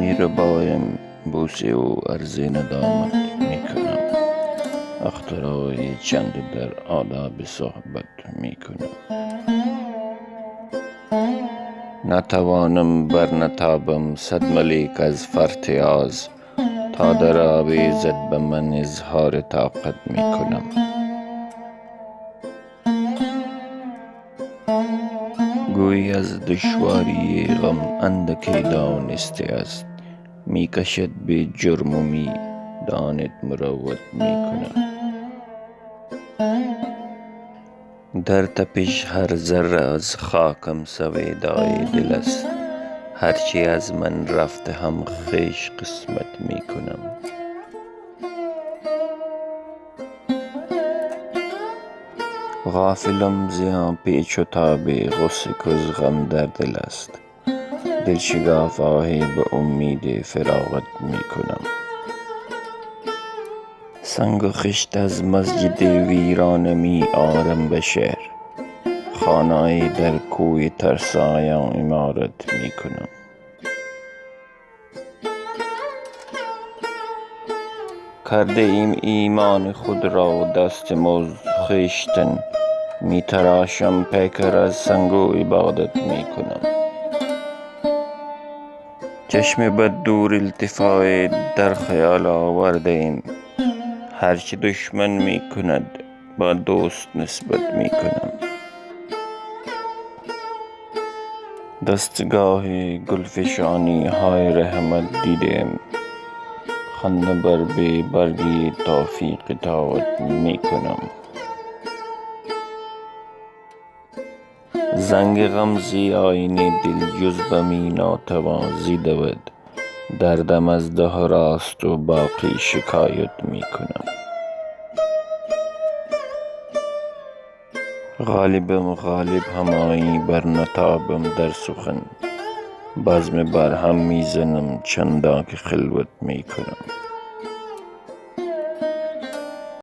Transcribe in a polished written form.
میربایم بوسه و عرض ندامت میکنم. اختراع چند در آداب صحبت میکنم. نتوانم بر نتابم صد ملیک از فرتیاز، تا در آویزد به من اظهار طاقت میکنم. گویی از دشواری غم اندکی دانسته است، میکشد به جرم و می داند مروت میکنم. در تپش هر ذره از خاکم سویدای دل است، هرچی از من رفته هم خویش قسمت میکنم. غافلم ز آن پیچ و تاب غصه کز غم در دل است، دل شگاف آهی به امید فراغت میکنم. سنگ و خشت از مسجد ویرانه می آرم به شهر، خانه‌ای در کوی ترسایان عمارت میکنم. کرده ایم ایمان خود را دستمزد خویشتن، می تراشم پیکر از سنگ و عبادت میکنم. چشم بد دور التفات در خیال آورده ایم، هرچه دشمن میکند با دوست نسبت میکنم. دستگاه گلفشانی های رحمت دیدم، خنده بر بی برگی توفیق دعوت میکنم. زنگ غم زی آینه دل جز به می ناتوان زیده بود، دردم از ده راست و باقی شکایت میکنم. غالب همایی بر نتابم در سخن، بزم بر هم میزنم چندان که خلوت میکنم.